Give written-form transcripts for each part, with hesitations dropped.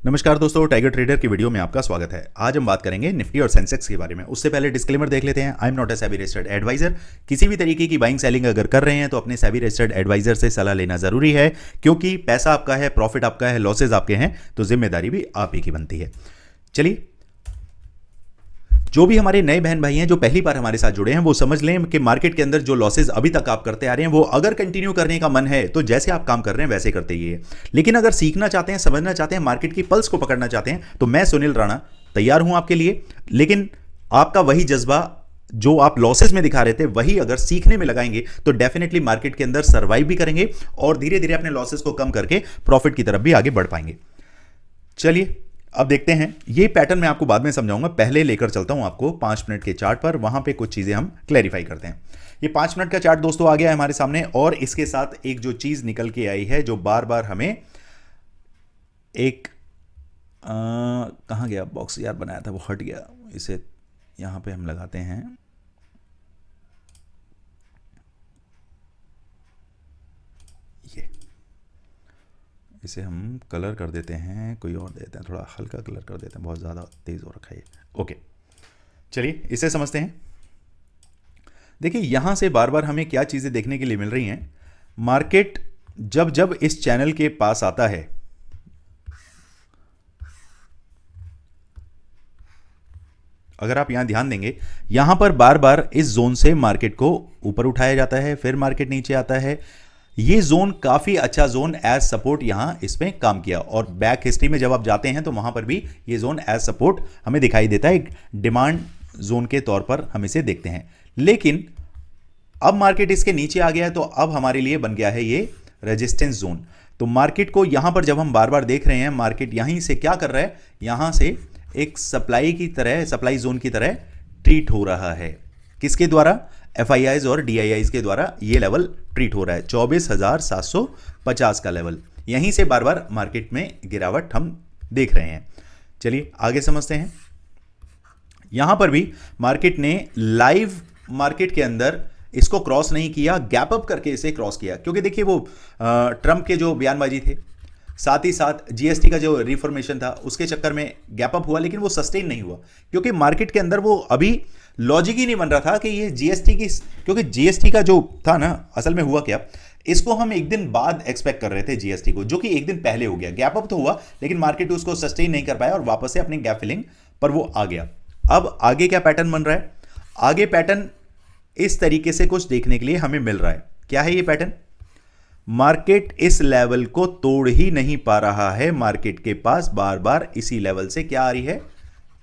नमस्कार दोस्तों, tiger trader की वीडियो में आपका स्वागत है। आज हम बात करेंगे निफ्टी और सेंसेक्स के बारे में। उससे पहले डिस्क्लेमर देख लेते हैं। I am not a SEBI registered adviser. किसी भी तरीके की बाइंग सेलिंग अगर कर रहे हैं तो अपने सेबी रजिस्टर्ड एडवाइजर से सलाह लेना जरूरी है, क्योंकि पैसा आपका है, प्रॉफिट आपका है, लॉसेज आपके हैं, तो जिम्मेदारी भी आप ही की बनती है। चलिए, जो भी हमारे नए बहन भाई हैं जो पहली बार हमारे साथ जुड़े हैं, वो समझ लें कि मार्केट के अंदर जो लॉसेज अभी तक आप करते आ रहे हैं, वो अगर कंटिन्यू करने का मन है तो जैसे आप काम कर रहे हैं वैसे करते ही है। लेकिन अगर सीखना चाहते हैं, समझना चाहते हैं, मार्केट की पल्स को पकड़ना चाहते हैं, तो मैं सुनील राणा तैयार हूं आपके लिए। लेकिन आपका वही जज्बा जो आप लॉसेज में दिखा रहे थे, वही अगर सीखने में लगाएंगे तो डेफिनेटली मार्केट के अंदर सर्वाइव भी करेंगे और धीरे धीरे अपने लॉसेज को कम करके प्रॉफिट की तरफ भी आगे बढ़ पाएंगे। चलिए, अब देखते हैं। ये पैटर्न मैं आपको बाद में समझाऊंगा, पहले लेकर चलता हूं आपको 5 मिनट के चार्ट पर। वहां पे कुछ चीजें हम क्लैरिफाई करते हैं। ये 5 मिनट का चार्ट दोस्तों आ गया है हमारे सामने, और इसके साथ एक जो चीज निकल के आई है जो बार बार हमें एक कहां गया बॉक्स यार, बनाया था वो हट गया। इसे यहां पे हम लगाते हैं। ये इसे हम कलर कर देते हैं, कोई और देते हैं, थोड़ा हल्का कलर कर देते हैं, बहुत ज़्यादा तेज़ हो रखा है। ओके, चलिए इसे समझते हैं। देखिए, यहाँ से बार बार हमें क्या चीज़ें देखने के लिए मिल रही हैं। मार्केट जब जब इस चैनल के पास आता है, अगर आप यहां ध्यान देंगे, यहां पर बार बार इस जोन से मार्केट को ऊपर उठाया जाता है, फिर मार्केट नीचे आता है। ये जोन काफी अच्छा जोन एज सपोर्ट यहां इसमें काम किया, और बैक हिस्ट्री में जब आप जाते हैं तो वहां पर भी ये जोन एज सपोर्ट हमें दिखाई देता है। एक डिमांड जोन के तौर पर हम इसे देखते हैं। लेकिन अब मार्केट इसके नीचे आ गया है, तो अब हमारे लिए बन गया है ये रेजिस्टेंस जोन। तो मार्केट को यहां पर जब हम बार बार देख रहे हैं, मार्केट यहीं से क्या कर रहा है, यहां से एक सप्लाई की तरह, सप्लाई जोन की तरह ट्रीट हो रहा है। किसके द्वारा? एफआईआईज और डीआईआईज के द्वारा ये लेवल ट्रीट हो रहा है। 24,750 का लेवल, यहीं से बार बार मार्केट में गिरावट हम देख रहे हैं। चलिए आगे समझते हैं। यहां पर भी मार्केट ने लाइव मार्केट के अंदर इसको क्रॉस नहीं किया, गैप अप करके इसे क्रॉस किया। क्योंकि देखिए, वो ट्रंप के जो बयानबाजी थे, साथ ही साथ जीएसटी का जो रिफॉर्मेशन था, उसके चक्कर में गैप अप हुआ, लेकिन वो सस्टेन नहीं हुआ। क्योंकि मार्केट के अंदर वो अभी लॉजिक ही नहीं बन रहा था कि ये जीएसटी की, क्योंकि जीएसटी का जो था ना, असल में हुआ क्या, इसको हम एक दिन बाद एक्सपेक्ट कर रहे थे जीएसटी को, जो कि एक दिन पहले हो गया। गैप अप तो हुआ, लेकिन मार्केट उसको सस्टेन नहीं कर पाया और वापस से अपने गैप फिलिंग पर वो आ गया। अब आगे क्या पैटर्न बन रहा है? आगे पैटर्न इस तरीके से कुछ देखने के लिए हमें मिल रहा है। क्या है ये पैटर्न? मार्केट इस लेवल को तोड़ ही नहीं पा रहा है। मार्केट के पास बार बार इसी लेवल से क्या आ रही है?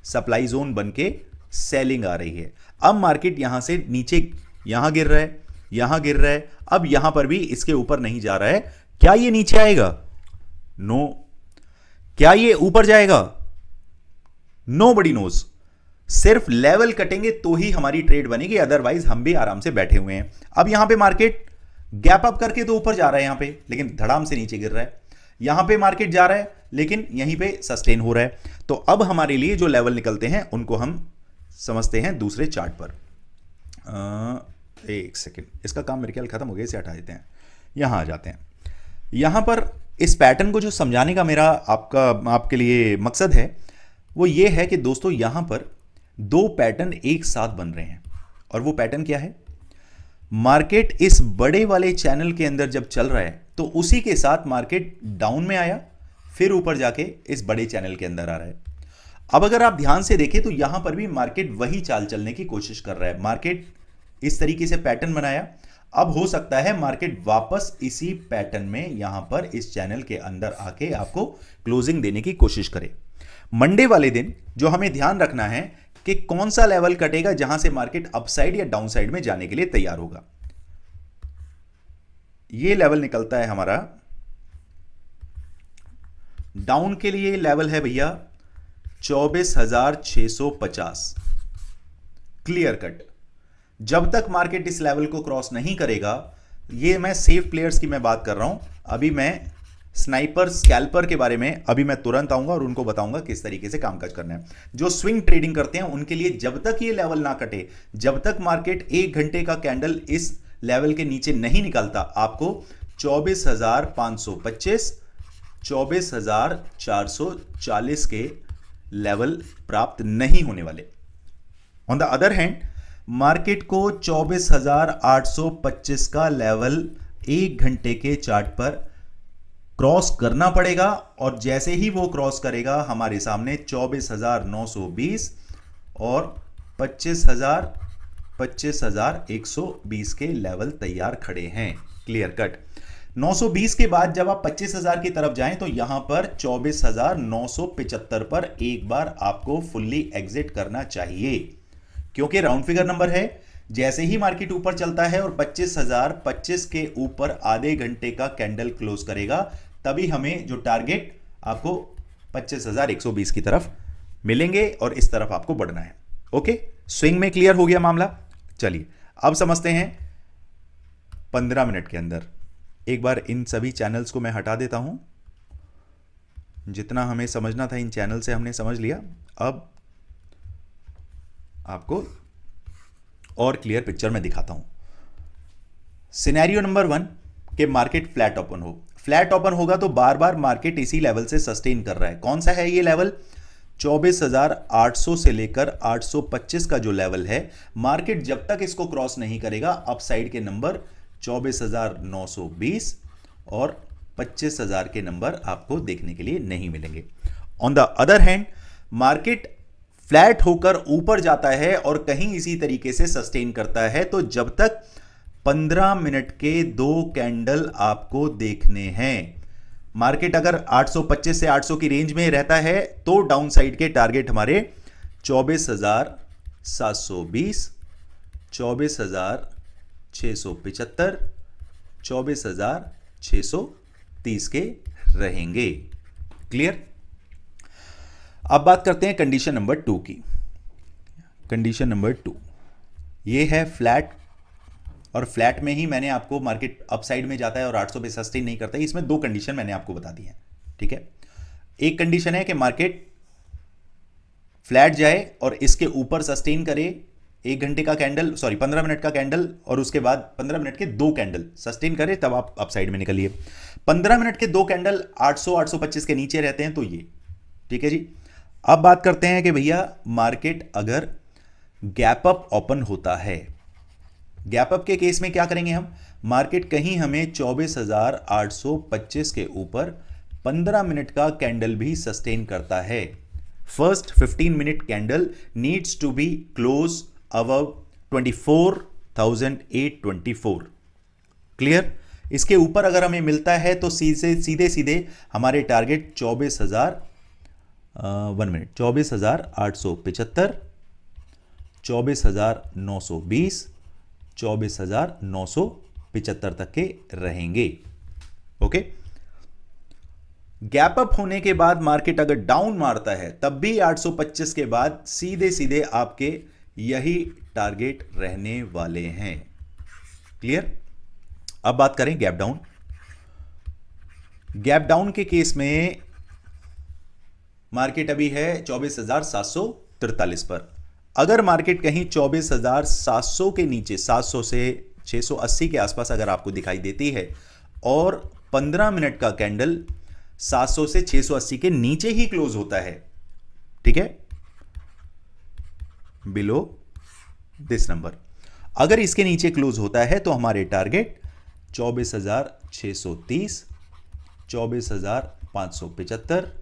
सप्लाई जोन बन के सेलिंग आ रही है। अब मार्केट यहां से नीचे, यहां गिर रहा है, यहां गिर रहा है, अब यहां पर भी इसके ऊपर नहीं जा रहा है। क्या ये नीचे आएगा? नो। क्या ये ऊपर जाएगा? Nobody knows. सिर्फ लेवल कटेंगे तो ही हमारी ट्रेड बनेगी, अदरवाइज हम भी आराम से बैठे हुए हैं। अब यहां पे मार्केट गैप अप करके तो ऊपर जा रहा है यहां पे, लेकिन धड़ाम से नीचे गिर रहा है। यहां पे मार्केट जा रहा है, लेकिन यहीं पे सस्टेन हो रहा है। तो अब हमारे लिए जो लेवल निकलते हैं उनको हम समझते हैं दूसरे चार्ट पर। एक सेकेंड, इसका काम मेरे ख्याल खत्म हो गया, इसे हटा देते हैं। यहां आ जाते हैं। यहां पर इस पैटर्न को जो समझाने का मेरा आपके लिए मकसद है, वो ये है कि दोस्तों, यहां पर दो पैटर्न एक साथ बन रहे हैं। और वो पैटर्न क्या है? मार्केट इस बड़े वाले चैनल के अंदर जब चल रहा है, तो उसी के साथ मार्केट डाउन में आया, फिर ऊपर जाके इस बड़े चैनल के अंदर आ रहा है। अब अगर आप ध्यान से देखें तो यहां पर भी मार्केट वही चाल चलने की कोशिश कर रहा है। मार्केट इस तरीके से पैटर्न बनाया। अब हो सकता है मार्केट वापस इसी पैटर्न में यहां पर इस चैनल के अंदर आके आपको क्लोजिंग देने की कोशिश करे। मंडे वाले दिन जो हमें ध्यान रखना है कि कौन सा लेवल कटेगा जहां से मार्केट अपसाइड या डाउनसाइड में जाने के लिए तैयार होगा। ये लेवल निकलता है हमारा डाउन के लिए। लेवल है भैया 24,650, क्लियर कट। जब तक मार्केट इस लेवल को क्रॉस नहीं करेगा, ये मैं सेफ प्लेयर्स की मैं बात कर रहा हूं। अभी मैं स्नाइपर स्कैल्पर के बारे में अभी मैं तुरंत आऊंगा और उनको बताऊंगा किस तरीके से कामकाज करना है। जो स्विंग ट्रेडिंग करते हैं उनके लिए जब तक ये लेवल ना कटे, जब तक मार्केट 1 घंटे का कैंडल इस लेवल के नीचे नहीं निकलता, आपको 24,525 24,440 के लेवल प्राप्त नहीं होने वाले। On the other hand market को 24,825 का लेवल 1 घंटे के चार्ट पर क्रॉस करना पड़ेगा, और जैसे ही वो क्रॉस करेगा हमारे सामने 24,920 और 25,120 के लेवल तैयार खड़े हैं। Clear cut. 920 के बाद जब आप 25,000 की तरफ जाएं तो यहां पर 24,975 पर एक बार आपको फुल्ली एग्जिट करना चाहिए, क्योंकि राउंड फिगर नंबर है। जैसे ही मार्केट ऊपर चलता है और 25,025 के ऊपर आधे घंटे का कैंडल क्लोज करेगा, तभी हमें जो टारगेट आपको 25,120 की तरफ मिलेंगे और इस तरफ आपको बढ़ना है। ओके, स्विंग में क्लियर हो गया मामला। चलिए अब समझते हैं 15 मिनट के अंदर। एक बार इन सभी चैनल्स को मैं हटा देता हूं। जितना हमें समझना था इन चैनल से हमने समझ लिया। अब आपको और क्लियर पिक्चर में दिखाता हूं। सिनेरियो नंबर 1 के मार्केट फ्लैट ओपन हो। फ्लैट ओपन होगा तो बार बार मार्केट इसी लेवल से सस्टेन कर रहा है। कौन सा है ये लेवल? 24,800 से लेकर 825 का जो लेवल है, मार्केट जब तक इसको क्रॉस नहीं करेगा अपसाइड के नंबर 24,920 और 25,000 के नंबर आपको देखने के लिए नहीं मिलेंगे। On the other hand market flat होकर ऊपर जाता है और कहीं इसी तरीके से सस्टेन करता है, तो जब तक 15 मिनट के 2 कैंडल आपको देखने हैं। मार्केट अगर 825 से 800 की रेंज में रहता है तो डाउन साइड के टारगेट हमारे 24,720, 24,675, 24,630 के रहेंगे। क्लियर। अब बात करते हैं कंडीशन नंबर 2 की। कंडीशन नंबर 2 ये है फ्लैट, और फ्लैट में ही मैंने आपको मार्केट अपसाइड में जाता है और 800 पे सस्टेन नहीं करता है। इसमें 2 कंडीशन मैंने आपको बता दी है। ठीक है, एक कंडीशन है कि मार्केट फ्लैट जाए और इसके ऊपर सस्टेन करे 1 घंटे का कैंडल, 15 मिनट का कैंडल, और उसके बाद 15 मिनट के 2 कैंडल सस्टेन करे, तब आप अपसाइड में निकलिए। 15 मिनट के 2 कैंडल 800-825 के नीचे रहते हैं तो ये। ठीक है जी। अब बात करते हैं कि भैया मार्केट अगर गैप अप ओपन होता है, गैप अप के केस में क्या करेंगे हम? मार्केट कहीं हमें 24,825 के ऊपर 15 मिनट का कैंडल भी सस्टेन करता है। First 15 minute candle needs to be close above 24,824। Clear. इसके ऊपर अगर हमें मिलता है तो सीधे सीधे हमारे टारगेट 24,875, 24,920, 24,975 तक के रहेंगे। ओके। गैप अप होने के बाद मार्केट अगर डाउन मारता है तब भी 825 के बाद सीधे सीधे आपके यही टारगेट रहने वाले हैं। क्लियर। अब बात करें गैप डाउन। गैप डाउन के केस में मार्केट अभी है 24,743 पर। अगर मार्केट कहीं 24,700 के नीचे 700 से 680 के आसपास अगर आपको दिखाई देती है और 15 मिनट का कैंडल 700 से 680 के नीचे ही क्लोज होता है, ठीक है, बिलो दिस नंबर, अगर इसके नीचे क्लोज होता है तो हमारे टारगेट 24,630, 24,575,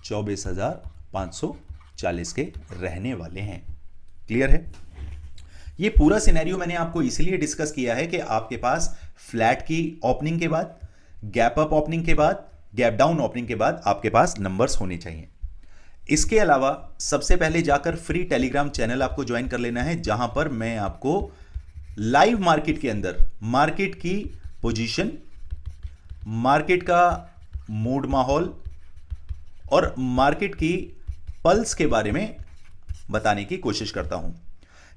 24,540 के रहने वाले हैं। क्लियर है। ये पूरा सिनेरियो मैंने आपको इसलिए डिस्कस किया है कि आपके पास फ्लैट की ओपनिंग के बाद, गैप अप ओपनिंग के बाद, गैप डाउन ओपनिंग के बाद आपके पास नंबर्स होने चाहिए। इसके अलावा सबसे पहले जाकर फ्री टेलीग्राम चैनल आपको ज्वाइन कर लेना है, जहां पर मैं आपको लाइव मार्केट के अंदर मार्केट की पोजीशन, मार्केट का मूड माहौल और मार्केट की पल्स के बारे में बताने की कोशिश करता हूं।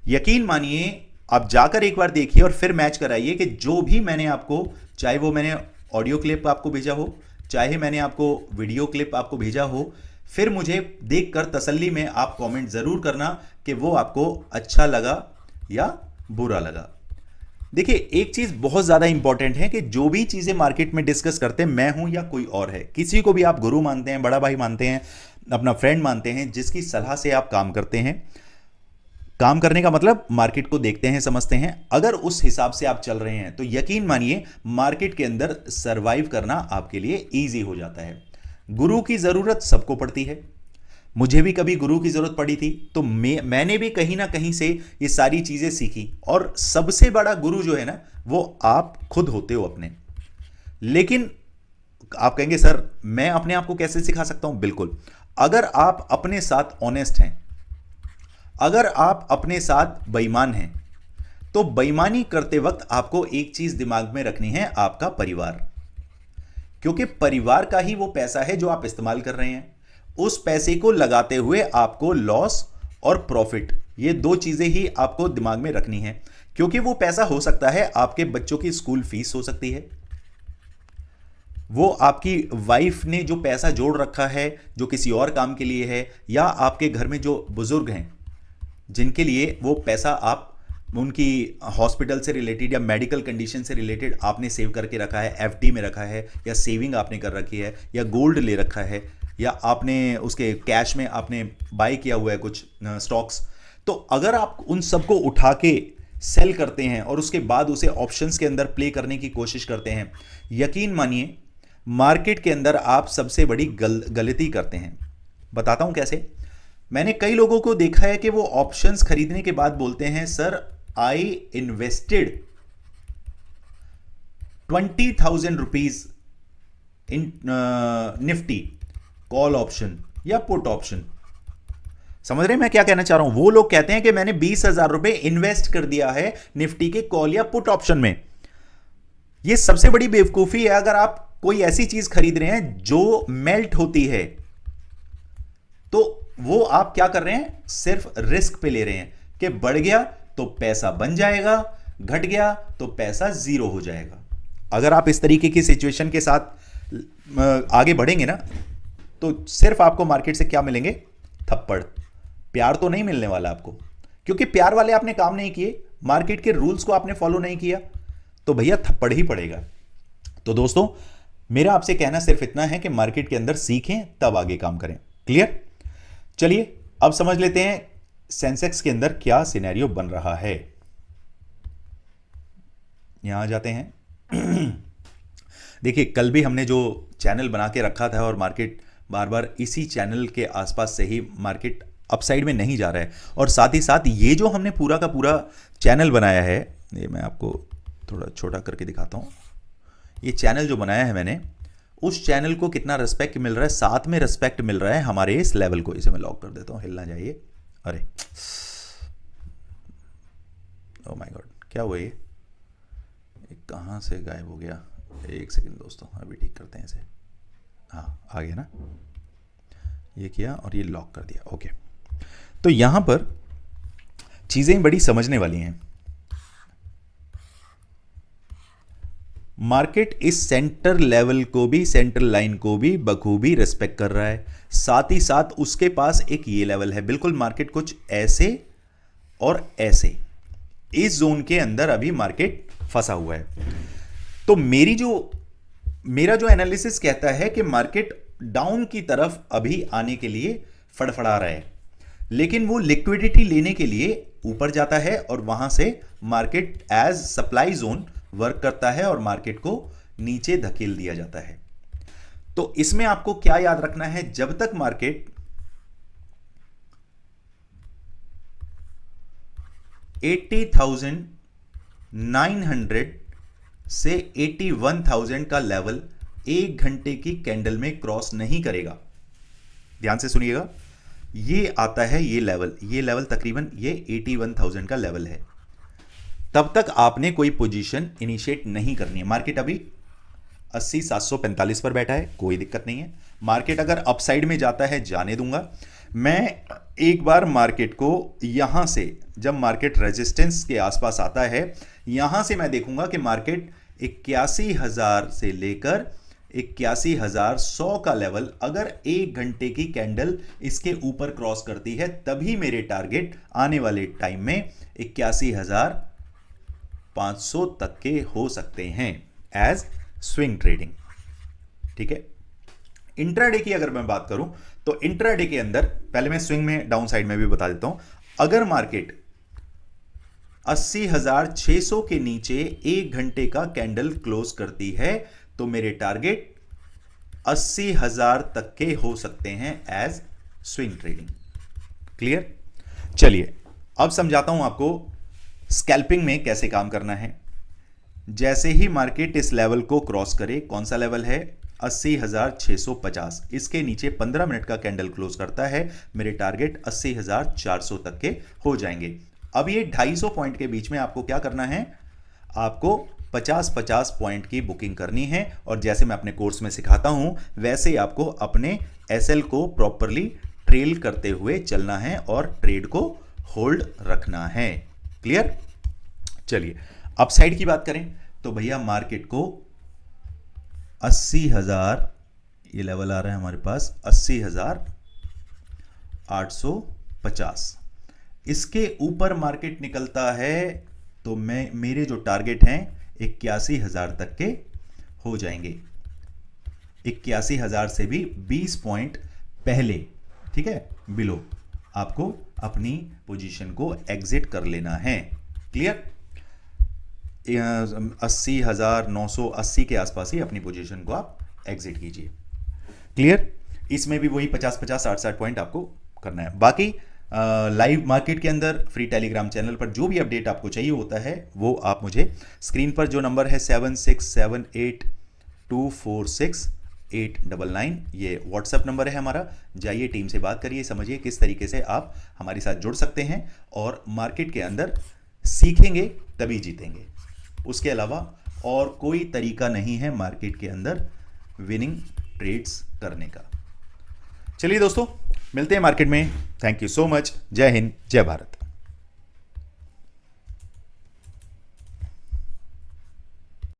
यकीन मानिए, आप जाकर एक बार देखिए और फिर मैच कराइए कि जो भी मैंने आपको, चाहे वो मैंने ऑडियो क्लिप आपको भेजा हो, चाहे मैंने आपको वीडियो क्लिप आपको भेजा हो, फिर मुझे देखकर तसल्ली में आप कमेंट जरूर करना कि वो आपको अच्छा लगा या बुरा लगा। देखिए, एक चीज बहुत ज्यादा इंपॉर्टेंट है कि जो भी चीजें मार्केट में डिस्कस करते हैं, मैं हूं या कोई और है, किसी को भी आप गुरु मानते हैं, बड़ा भाई मानते हैं, अपना फ्रेंड मानते हैं, जिसकी सलाह से आप काम करते हैं, काम करने का मतलब मार्केट को देखते हैं, समझते हैं, अगर उस हिसाब से आप चल रहे हैं तो यकीन मानिए मार्केट के अंदर सरवाइव करना आपके लिए इजी हो जाता है। गुरु की जरूरत सबको पड़ती है, मुझे भी कभी गुरु की जरूरत पड़ी थी, तो मैंने भी कहीं ना कहीं से ये सारी चीजें सीखी, और सबसे बड़ा गुरु जो है ना, वो आप खुद होते हो अपने। लेकिन आप कहेंगे सर मैं अपने आप को कैसे सिखा सकता हूं? बिल्कुल, अगर आप अपने साथ ऑनेस्ट हैं, अगर आप अपने साथ बेईमान हैं, तो बेईमानी करते वक्त आपको एक चीज दिमाग में रखनी है, आपका परिवार। क्योंकि परिवार का ही वो पैसा है जो आप इस्तेमाल कर रहे हैं। उस पैसे को लगाते हुए आपको लॉस और प्रॉफिट, ये दो चीजें ही आपको दिमाग में रखनी है। क्योंकि वो पैसा हो सकता है आपके बच्चों की स्कूल फीस हो सकती है, वो आपकी वाइफ ने जो पैसा जोड़ रखा है जो किसी और काम के लिए है, या आपके घर में जो बुजुर्ग हैं जिनके लिए वो पैसा आप उनकी हॉस्पिटल से रिलेटेड या मेडिकल कंडीशन से रिलेटेड आपने सेव करके रखा है, एफडी में रखा है, या सेविंग आपने कर रखी है, या गोल्ड ले रखा है, या आपने उसके कैश में आपने बाय किया हुआ है कुछ स्टॉक्स। तो अगर आप उन सबको उठा के सेल करते हैं और उसके बाद उसे ऑप्शंस के अंदर प्ले करने की कोशिश करते हैं, यकीन मानिए मार्केट के अंदर आप सबसे बड़ी गलती करते हैं। बताता हूं कैसे। मैंने कई लोगों को देखा है कि वो ऑप्शंस खरीदने के बाद बोलते हैं sir I invested 20,000 rupees in Nifty call option या पुट ऑप्शन। समझ रहे हैं मैं क्या कहना चाह रहा हूं? वो लोग कहते हैं कि मैंने 20,000 रुपए इन्वेस्ट कर दिया है निफ्टी के कॉल या पुट ऑप्शन में। यह सबसे बड़ी बेवकूफी है। अगर आप कोई ऐसी चीज खरीद रहे हैं जो मेल्ट होती है, तो वो आप क्या कर रहे हैं? सिर्फ रिस्क पे ले रहे हैं कि बढ़ गया तो पैसा बन जाएगा, घट गया तो पैसा जीरो हो जाएगा। अगर आप इस तरीके की सिचुएशन के साथ आगे बढ़ेंगे ना, तो सिर्फ आपको मार्केट से क्या मिलेंगे? थप्पड़। प्यार तो नहीं मिलने वाला आपको, क्योंकि प्यार वाले आपने काम नहीं किए, मार्केट के रूल्स को आपने फॉलो नहीं किया, तो भैया थप्पड़ ही पड़ेगा। तो दोस्तों, मेरा आपसे कहना सिर्फ इतना है कि मार्केट के अंदर सीखें तब आगे काम करें। क्लियर? चलिए अब समझ लेते हैं सेंसेक्स के अंदर क्या सिनेरियो बन रहा है। यहां जाते हैं। देखिए, कल भी हमने जो चैनल बना के रखा था और मार्केट बार बार इसी चैनल के आसपास से ही मार्केट अपसाइड में नहीं जा रहा है, और साथ ही साथ ये जो हमने पूरा का पूरा चैनल बनाया है, ये मैं आपको थोड़ा छोटा करके दिखाता हूं। ये चैनल जो बनाया है मैंने, उस चैनल को कितना रिस्पेक्ट मिल रहा है, साथ में रिस्पेक्ट मिल रहा है हमारे इस लेवल को। इसे मैं लॉक कर देता हूं, हिल ना जाइए। अरे ओ माय गॉड, क्या हुआ? ये कहां से गायब हो गया? एक सेकंड दोस्तों, अभी ठीक करते हैं इसे। हाँ, आ गया ना? ये किया और ये लॉक कर दिया। ओके, तो यहां पर चीजें बड़ी समझने वाली हैं। मार्केट इस सेंटर लेवल को भी, सेंटर लाइन को भी बखूबी रिस्पेक्ट कर रहा है। साथ ही साथ उसके पास एक ये लेवल है, बिल्कुल मार्केट कुछ ऐसे और ऐसे, इस जोन के अंदर अभी मार्केट फंसा हुआ है। तो मेरा जो एनालिसिस कहता है कि मार्केट डाउन की तरफ अभी आने के लिए फड़फड़ा रहा है, लेकिन वो लिक्विडिटी लेने के लिए ऊपर जाता है और वहां से market as supply zone work करता है और मार्केट को नीचे धकेल दिया जाता है। तो इसमें आपको क्या याद रखना है? जब तक मार्केट 80,900 से 81,000 का लेवल एक घंटे की कैंडल में क्रॉस नहीं करेगा, ध्यान से सुनिएगा, ये आता है ये लेवल तकरीबन ये 81,000 का लेवल है, तब तक आपने कोई पोजीशन इनिशिएट नहीं करनी है। मार्केट अभी 80,745 पर बैठा है, कोई दिक्कत नहीं है। मार्केट अगर अपसाइड में जाता है जाने दूंगा। मैं एक बार मार्केट को यहां से, जब मार्केट रेजिस्टेंस के आसपास आता है, यहां से मैं देखूंगा कि मार्केट 81,000 से लेकर 81,100 का लेवल अगर एक घंटे की कैंडल इसके ऊपर क्रॉस करती है, तभी मेरे टारगेट आने वाले टाइम में 81,000 500 तक के हो सकते हैं एज स्विंग ट्रेडिंग। ठीक है, इंट्राडे की अगर मैं बात करूं तो इंट्राडे के अंदर पहले मैं स्विंग में डाउन साइड में भी बता देता हूं। अगर मार्केट 80,600 के नीचे 1 घंटे का कैंडल क्लोज करती है तो मेरे टारगेट 80,000 तक के हो सकते हैं एज स्विंग ट्रेडिंग। क्लियर? चलिए अब समझाता हूं आपको स्कैल्पिंग में कैसे काम करना है। जैसे ही मार्केट इस लेवल को क्रॉस करे, कौन सा लेवल है? 80,650, इसके नीचे 15 मिनट का कैंडल क्लोज करता है, मेरे टारगेट 80,400 तक के हो जाएंगे। अब ये 250 पॉइंट के बीच में आपको क्या करना है? आपको 50-50 पॉइंट की बुकिंग करनी है, और जैसे मैं अपने कोर्स में सिखाता हूं वैसे ही आपको अपने एसएल को प्रॉपरली ट्रेल करते हुए चलना है और ट्रेड को होल्ड रखना है। क्लियर? चलिए अपसाइड की बात करें तो भैया मार्केट को 80,000, ये लेवल आ रहा है हमारे पास 80,850, इसके ऊपर मार्केट निकलता है तो मेरे जो टारगेट हैं 81,000 तक के हो जाएंगे। 81,000 से भी 20 पॉइंट पहले, ठीक है, बिलो आपको अपनी पोजीशन को एग्जिट कर लेना है। क्लियर? 80,980 के आसपास ही अपनी पोजीशन को आप एग्जिट कीजिए। क्लियर? इसमें भी वही 50-50, 60-60 पॉइंट आपको करना है। बाकी लाइव मार्केट के अंदर फ्री टेलीग्राम चैनल पर जो भी अपडेट आपको चाहिए होता है वो आप मुझे स्क्रीन पर जो नंबर है 7678246899, ये व्हाट्सएप नंबर है हमारा, जाइए टीम से बात करिए, समझिए किस तरीके से आप हमारे साथ जुड़ सकते हैं और मार्केट के अंदर सीखेंगे तभी जीतेंगे। उसके अलावा और कोई तरीका नहीं है मार्केट के अंदर विनिंग ट्रेड्स करने का। चलिए दोस्तों, मिलते हैं मार्केट में। Thank you so much. जय हिंद, जय भारत।